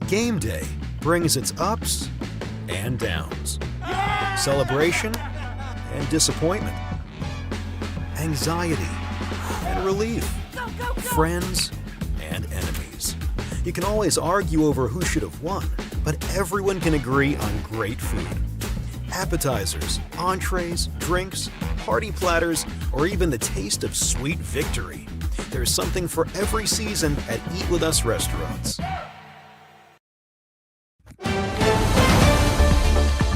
Game day brings its ups and downs, celebration and disappointment, anxiety and relief, friends and enemies. You can always argue over who should have won, but everyone can agree on great food. Appetizers, entrees, drinks, party platters, or even the taste of sweet victory. There's something for every season at Eat With Us restaurants.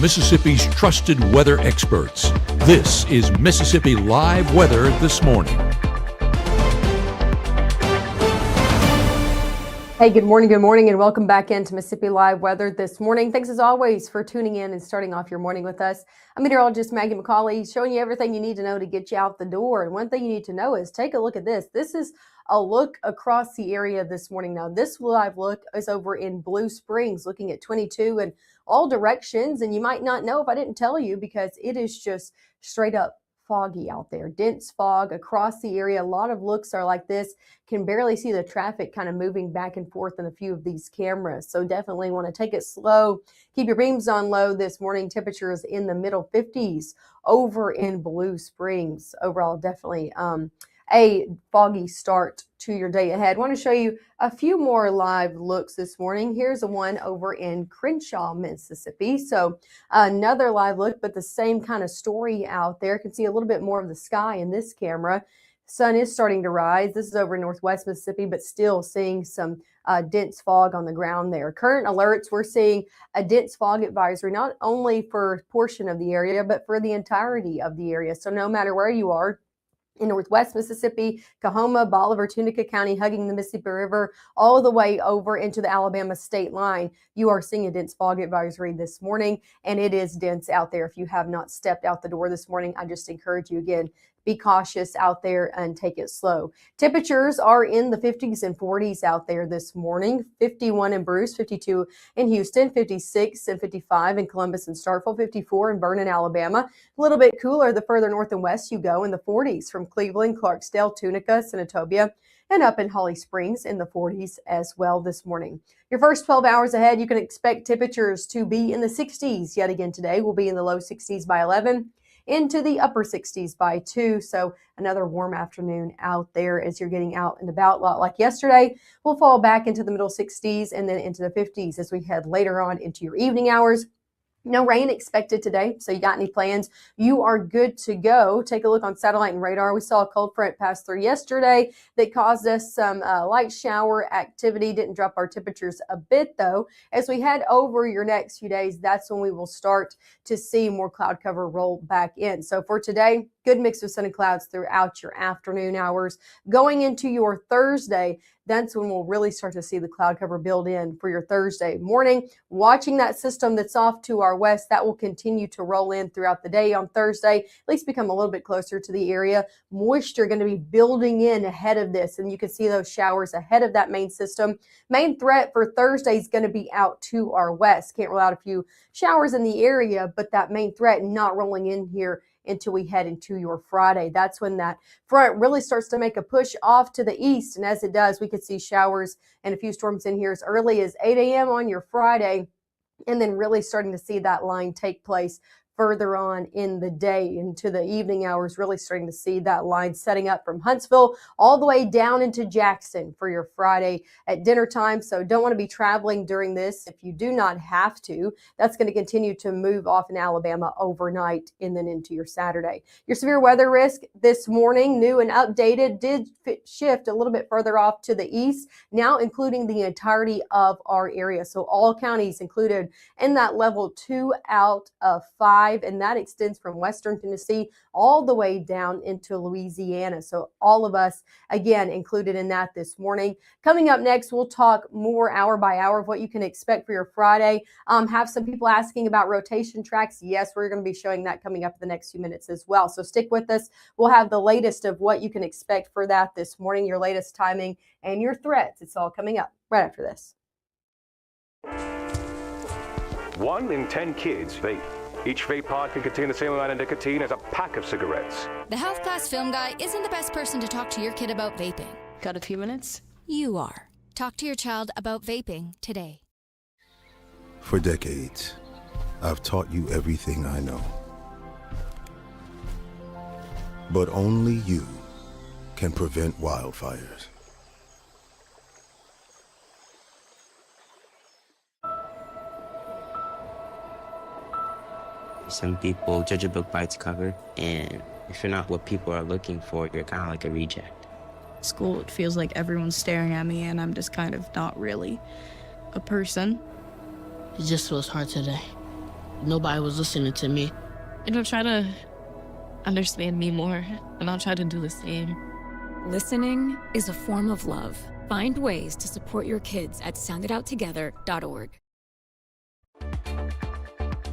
Mississippi's trusted weather experts. This is Mississippi Live Weather This Morning. Hey, good morning, and welcome back into Mississippi Live Weather This Morning. Thanks as always for tuning in and starting off your morning with us. I'm meteorologist Maggye McCauley, showing you everything you need to know to get you out the door. And one thing you need to know is take a look at this. This is a look across the area this morning. Now, this live look is over in Blue Springs, looking at 22 in all directions. And you might not know if I didn't tell you, because it is just straight up foggy out there. Dense fog across the area. A lot of looks are like this. Can barely see the traffic kind of moving back and forth in a few of these cameras. So definitely want to take it slow. Keep your beams on low this morning. Temperatures in the middle 50s over in Blue Springs. Overall, definitely a foggy start to your day ahead. I want to show you a few more live looks this morning. Here's a one over in Crenshaw, Mississippi. So another live look, but the same kind of story out there. You can see a little bit more of the sky in this camera. Sun is starting to rise. This is over in Northwest Mississippi, but still seeing some dense fog on the ground there. Current alerts, we're seeing a dense fog advisory, not only for a portion of the area, but for the entirety of the area. So no matter where you are, in Northwest Mississippi, Coahoma, Bolivar, Tunica County, hugging the Mississippi River, all the way over into the Alabama state line, you are seeing a dense fog advisory this morning, and it is dense out there. If you have not stepped out the door this morning, I just encourage you again, be cautious out there and take it slow. Temperatures are in the 50s and 40s out there this morning. 51 in Bruce, 52 in Houston, 56 and 55 in Columbus and Starkville, 54 in Vernon, Alabama. A little bit cooler the further north and west you go, in the 40s from Cleveland, Clarksdale, Tunica, Senatobia, and up in Holly Springs in the 40s as well this morning. Your first 12 hours ahead, you can expect temperatures to be in the 60s yet again today. We'll be in the low 60s by 11. Into the upper 60s by 2. So another warm afternoon out there as you're getting out and about. A lot like yesterday, we'll fall back into the middle 60s and then into the 50s as we head later on into your evening hours. No rain expected today, so you got any plans? You are good to go. Take a look on satellite and radar. We saw a cold front pass through yesterday that caused us some light shower activity. Didn't drop our temperatures a bit, though. As we head over your next few days, that's when we will start to see more cloud cover roll back in. So for today, good mix of sun and clouds throughout your afternoon hours. Going into your Thursday, that's when we'll really start to see the cloud cover build in for your Thursday morning. Watching that system that's off to our west, that will continue to roll in throughout the day on Thursday, at least become a little bit closer to the area. Moisture going to be building in ahead of this, and you can see those showers ahead of that main system. Main threat for Thursday is going to be out to our west. Can't rule out a few showers in the area, but that main threat not rolling in here until we head into your Friday. That's when that front really starts to make a push off to the east. And as it does, we could see showers and a few storms in here as early as 8 a.m. on your Friday, and then really starting to see that line take place further on in the day into the evening hours, really starting to see that line setting up from Huntsville all the way down into Jackson for your Friday at dinner time. So don't want to be traveling during this if you do not have to. That's going to continue to move off in Alabama overnight and then into your Saturday. Your severe weather risk this morning, new and updated, did shift a little bit further off to the east, now including the entirety of our area. So all counties included in that level 2 out of 5. And that extends from western Tennessee all the way down into Louisiana. So all of us, again, included in that this morning. Coming up next, we'll talk more hour by hour of what you can expect for your Friday. Have some people asking about rotation tracks. Yes, we're going to be showing that coming up in the next few minutes as well. So stick with us. We'll have the latest of what you can expect for that this morning, your latest timing and your threats. It's all coming up right after this. 1 in 10 kids vape. Each vape pod can contain the same amount of nicotine as a pack of cigarettes. The health class film guy isn't the best person to talk to your kid about vaping. Got a few minutes? You are. Talk to your child about vaping today. For decades, I've taught you everything I know. But only you can prevent wildfires. Some people judge a book by its cover, and if you're not what people are looking for, you're kind of like a reject. School, it feels like everyone's staring at me, and I'm just kind of not really a person. It just feels hard today. Nobody was listening to me. And I'll try to understand me more, and I'll try to do the same. Listening is a form of love. Find ways to support your kids at soundidouttogether.org.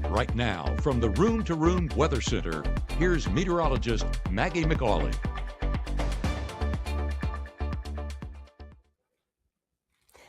Right now, from the Room to Room Weather Center, here's meteorologist Maggye McCauley.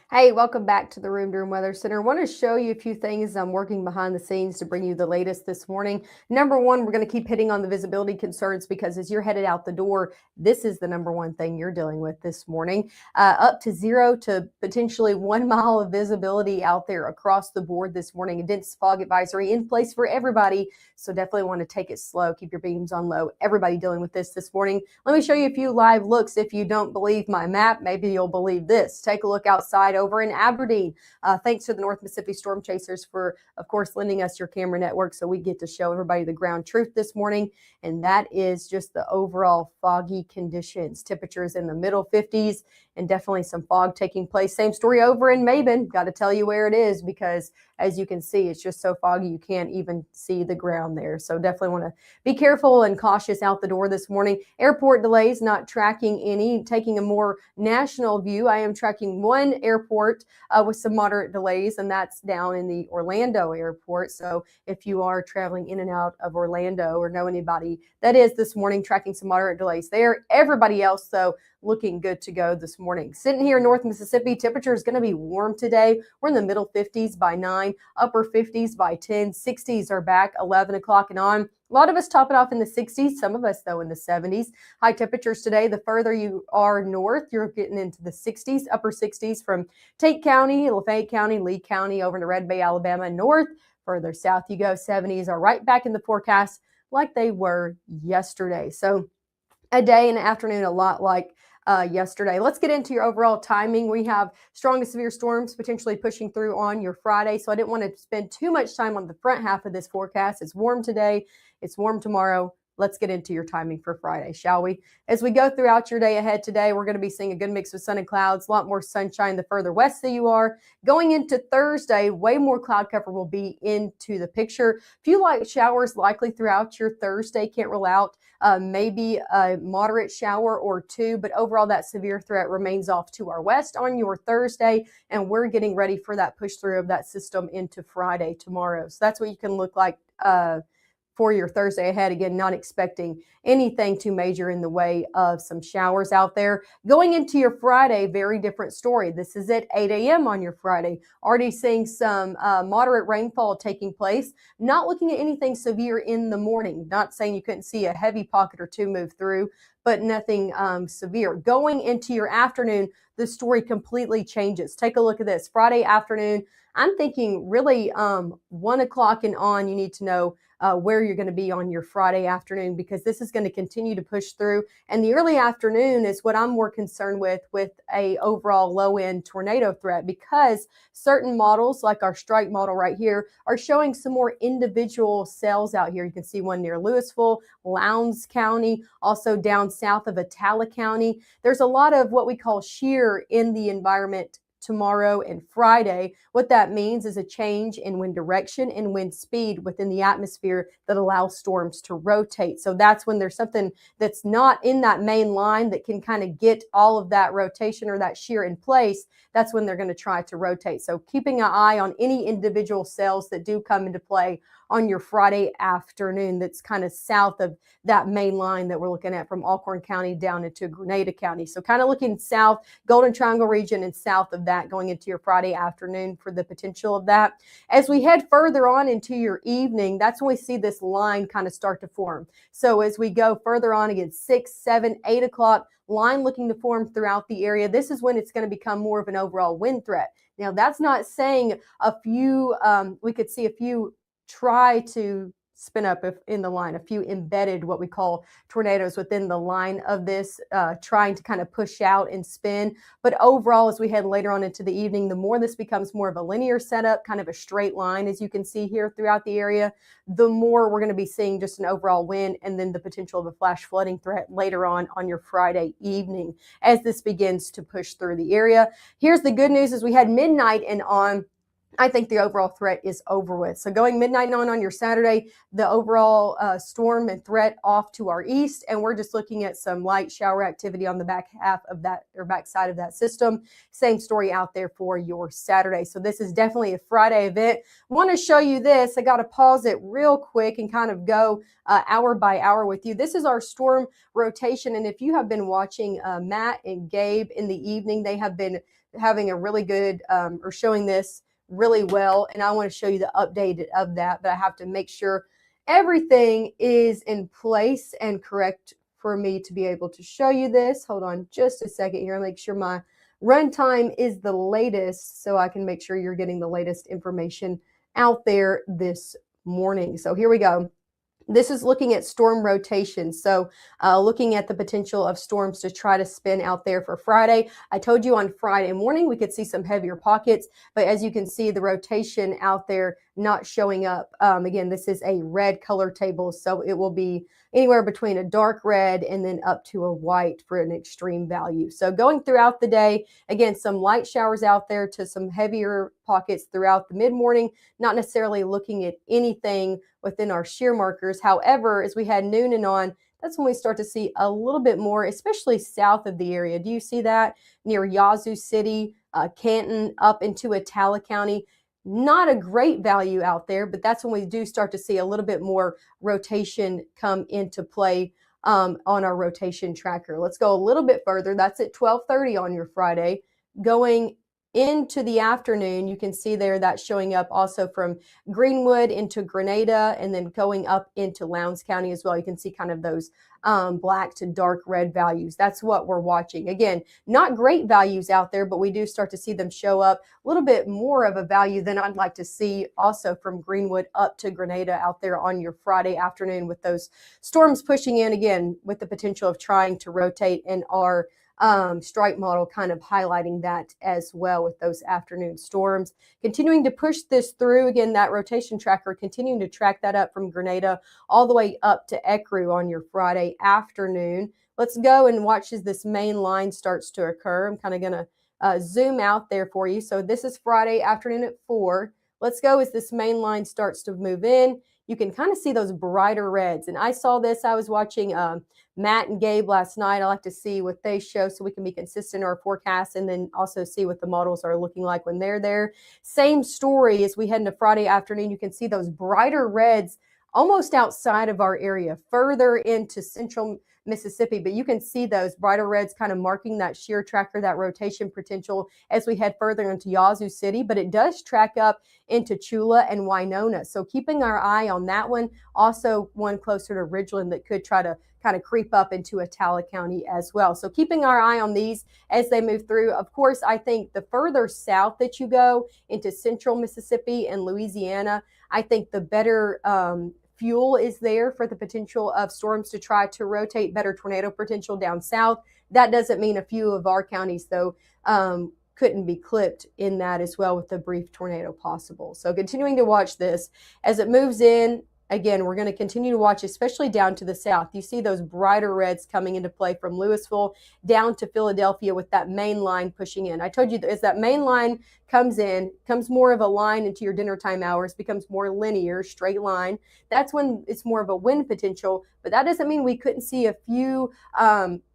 Hey, welcome back to the Room to Room Weather Center. I want to show you a few things I'm working behind the scenes to bring you the latest this morning. Number one, we're going to keep hitting on the visibility concerns because as you're headed out the door, this is the number one thing you're dealing with this morning. Up to 0 to potentially 1 mile of visibility out there across the board this morning. A dense fog advisory in place for everybody. So definitely want to take it slow. Keep your beams on low. Everybody dealing with this morning. Let me show you a few live looks. If you don't believe my map, maybe you'll believe this. Take a look outside over in Aberdeen. Thanks to the North Mississippi Storm Chasers for, of course, lending us your camera network so we get to show everybody the ground truth this morning. And that is just the overall foggy conditions. Temperatures in the middle 50s and definitely some fog taking place. Same story over in Maben. Got to tell you where it is because as you can see, it's just so foggy you can't even see the ground there. So definitely want to be careful and cautious out the door this morning. Airport delays, not tracking any. Taking a more national view, I am tracking one airport with some moderate delays, and that's down in the Orlando airport. So if you are traveling in and out of Orlando or know anybody that is this morning, tracking some moderate delays there. Everybody else, though, looking good to go this morning. Sitting here in North Mississippi, temperature is going to be warm today. We're in the middle 50s by 9, upper 50s by 10, 60s are back 11 o'clock and on. A lot of us top it off in the 60s, some of us, though, in the 70s. High temperatures today, the further you are north, you're getting into the 60s, upper 60s from Tate County, Lafayette County, Lee County, over to Red Bay, Alabama, north. Further south you go, 70s are right back in the forecast like they were yesterday. So a day and an afternoon a lot like yesterday. Let's get into your overall timing. We have strong to severe storms potentially pushing through on your Friday. So I didn't want to spend too much time on the front half of this forecast. It's warm today. It's warm tomorrow. Let's get into your timing for Friday, shall we? As we go throughout your day ahead today, we're going to be seeing a good mix of sun and clouds, a lot more sunshine the further west that you are. Going into Thursday, way more cloud cover will be into the picture. A few light showers likely throughout your Thursday. Can't rule out maybe a moderate shower or two, but overall that severe threat remains off to our west on your Thursday, and we're getting ready for that push through of that system into Friday tomorrow. So that's what you can look like for your Thursday ahead. Again, not expecting anything too major in the way of some showers out there. Going into your Friday, very different story. This is at 8 a.m. on your Friday. Already seeing some moderate rainfall taking place. Not looking at anything severe in the morning. Not saying you couldn't see a heavy pocket or two move through, but nothing severe. Going into your afternoon, the story completely changes. Take a look at this. Friday afternoon, I'm thinking really 1 o'clock and on, you need to know where you're going to be on your Friday afternoon because this is going to continue to push through. And the early afternoon is what I'm more concerned with a overall low-end tornado threat because certain models, like our strike model right here, are showing some more individual cells out here. You can see one near Louisville, Lowndes County, also down south of Atala County. There's a lot of what we call shear in the environment tomorrow and Friday. What that means is a change in wind direction and wind speed within the atmosphere that allows storms to rotate. So that's when there's something that's not in that main line that can kind of get all of that rotation or that shear in place. That's when they're going to try to rotate. So keeping an eye on any individual cells that do come into play on your Friday afternoon. That's kind of south of that main line that we're looking at from Alcorn County down into Grenada County. So kind of looking south, Golden Triangle region and south of that going into your Friday afternoon for the potential of that. As we head further on into your evening, that's when we see this line kind of start to form. So as we go further on again, 6, 7, 8 o'clock, line looking to form throughout the area. This is when it's going to become more of an overall wind threat. Now, that's not saying we could see a few try to spin up in the line, a few embedded, what we call tornadoes within the line of this, trying to kind of push out and spin. But overall, as we head later on into the evening, the more this becomes more of a linear setup, kind of a straight line, as you can see here throughout the area, the more we're going to be seeing just an overall wind and then the potential of a flash flooding threat later on your Friday evening as this begins to push through the area. Here's the good news: as we had midnight and on, I think the overall threat is over with. So going midnight on your Saturday, the overall storm and threat off to our east, and we're just looking at some light shower activity on the back half of that, or back side of that system. Same story out there for your Saturday. So this is definitely a Friday event. Want to show you this. I got to pause it real quick and kind of go hour by hour with you. This is our storm rotation, and if you have been watching Matt and Gabe in the evening, they have been having a really good or showing this really well, and I want to show you the update of that, but I have to make sure everything is in place and correct for me to be able to show you this. Hold on just a second here. Make sure my runtime is the latest so I can make sure you're getting the latest information out there this morning. So here we go. This is looking at storm rotation. So looking at the potential of storms to try to spin out there for Friday. I told you on Friday morning we could see some heavier pockets, but as you can see, the rotation out there not showing up. Again, this is a red color table, so it will be anywhere between a dark red and then up to a white for an extreme value. So going throughout the day, again, some light showers out there to some heavier pockets throughout the mid-morning, not necessarily looking at anything within our shear markers. However, as we had noon and on, that's when we start to see a little bit more, especially south of the area. Do you see that? Near Yazoo City, Canton, up into Atala County. Not a great value out there, but that's when we do start to see a little bit more rotation come into play on our rotation tracker. Let's go a little bit further. That's at 12:30 on your Friday. Going into the afternoon, you can see there that's showing up also from Greenwood into Grenada and then going up into Lowndes County as well. You can see kind of those black to dark red values. That's what we're watching. Again, not great values out there, but we do start to see them show up a little bit more of a value than I'd like to see also from Greenwood up to Grenada out there on your Friday afternoon, with those storms pushing in again with the potential of trying to rotate in our strike model, kind of highlighting that as well with those afternoon storms. Continuing to push this through, again, that rotation tracker continuing to track that up from Grenada all the way up to Ecru on your Friday afternoon. Let's go and watch as this main line starts to occur. I'm kind of going to zoom out there for you. So this is Friday afternoon at 4. Let's go as this main line starts to move in. You can kind of see those brighter reds. And I saw this, I was watching Matt and Gabe last night. I like to see what they show so we can be consistent in our forecasts and then also see what the models are looking like when they're there. Same story as we head into Friday afternoon. You can see those brighter reds almost outside of our area, further into central Mississippi, but you can see those brighter reds kind of marking that shear tracker, that rotation potential as we head further into Yazoo City, but it does track up into Chula and Winona. So keeping our eye on that one. Also one closer to Ridgeland that could try to kind of creep up into Atala County as well. So keeping our eye on these as they move through. Of course, I think the further south that you go into central Mississippi and Louisiana, I think the better fuel is there for the potential of storms to try to rotate, better tornado potential down south. That doesn't mean a few of our counties, though, couldn't be clipped in that as well with a brief tornado possible. So continuing to watch this as it moves in. Again, we're going to continue to watch, especially down to the south. You see those brighter reds coming into play from Louisville down to Philadelphia with that main line pushing in. I told you that as that main line comes in, comes more of a line into your dinner time hours, becomes more linear, straight line. That's when it's more of a wind potential. but that doesn't mean we couldn't see a few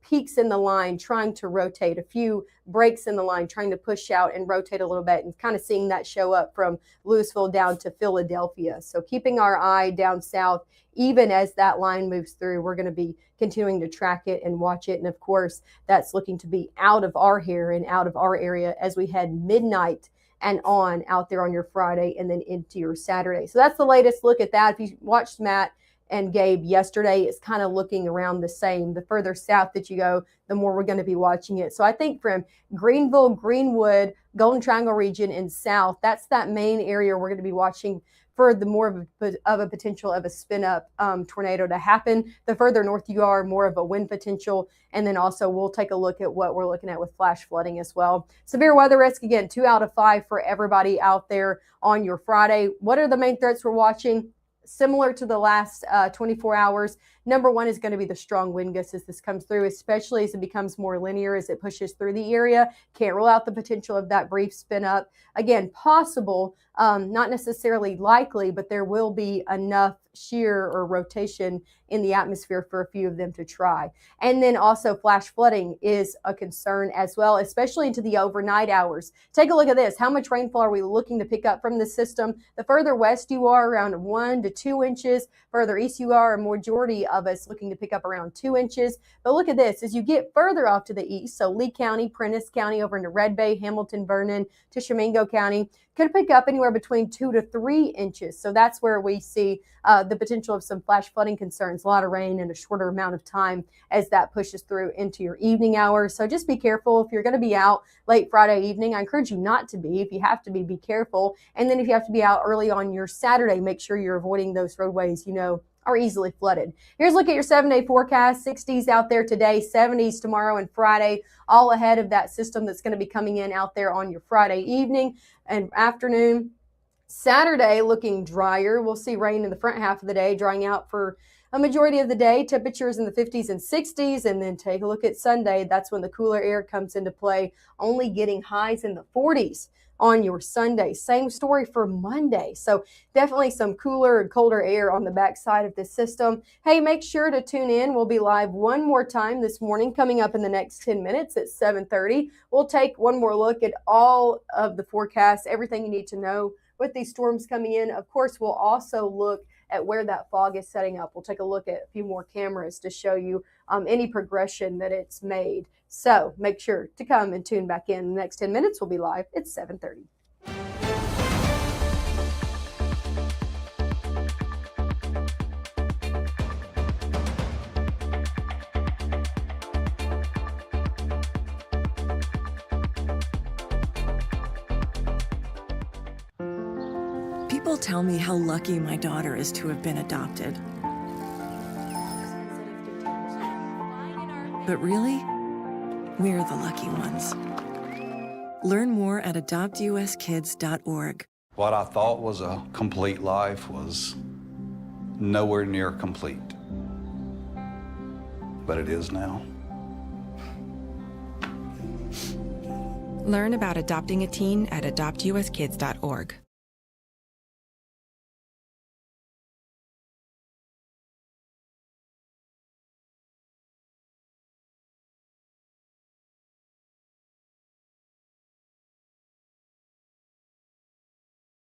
peaks in the line trying to rotate, a few breaks in the line trying to push out and rotate a little bit, and kind of seeing that show up from Louisville down to Philadelphia. So keeping our eye down south, even as that line moves through, we're going to be continuing to track it and watch it. And of course, that's looking to be out of our hair and out of our area as we head midnight and on out there on your Friday and then into your Saturday. So that's the latest look at that. If you watched Matt and Gabe yesterday, it's kind of looking around the same. The further south that you go, the more we're going to be watching it. So I think from Greenville, Greenwood, Golden Triangle region and south, that's that main area we're going to be watching for the more of a potential of a spin-up tornado to happen. The further north you are, more of a wind potential. And then also we'll take a look at what we're looking at with flash flooding as well. Severe weather risk, again, 2 out of 5 for everybody out there on your Friday. What are the main threats we're watching? Similar to the last 24 hours, number one is going to be the strong wind gusts as this comes through, especially as it becomes more linear as it pushes through the area. Can't rule out the potential of that brief spin up. Again, possible, not necessarily likely, but there will be enough shear or rotation in the atmosphere for a few of them to try. And then also flash flooding is a concern as well, especially into the overnight hours. Take a look at this. How much rainfall are we looking to pick up from the system? The further west you are, around 1 to 2 inches. Further east you are, a majority of us looking to pick up around 2 inches. But look at this. As you get further off to the east, so Lee County, Prentiss County, over into Red Bay, Hamilton, Vernon, Tishomingo County, could pick up anywhere between 2 to 3 inches. So that's where we see the potential of some flash flooding concerns, a lot of rain in a shorter amount of time as that pushes through into your evening hours. So just be careful. If you're going to be out late Friday evening, I encourage you not to be. If you have to be careful. And then if you have to be out early on your Saturday, make sure you're avoiding those roadways, are easily flooded. Here's a look at your 7-day forecast. 60s out there today, 70s tomorrow and Friday, all ahead of that system that's going to be coming in out there on your Friday evening and afternoon. Saturday looking drier. We'll see rain in the front half of the day, drying out for a majority of the day. Temperatures in the 50s and 60s. And then take a look at Sunday. That's when the cooler air comes into play, only getting highs in the 40s on your Sunday. Same story for Monday. So definitely some cooler and colder air on the backside of this system. Hey, make sure to tune in. We'll be live one more time this morning, coming up in the next 10 minutes at 7:30. We'll take one more look at all of the forecasts, everything you need to know with these storms coming in. Of course, we'll also look at where that fog is setting up. We'll take a look at a few more cameras to show you any progression that it's made. So make sure to come and tune back in. The next 10 minutes we'll be live at 7:30. People tell me how lucky my daughter is to have been adopted. But really, we're the lucky ones. Learn more at adoptuskids.org. What I thought was a complete life was nowhere near complete. But it is now. Learn about adopting a teen at adoptuskids.org.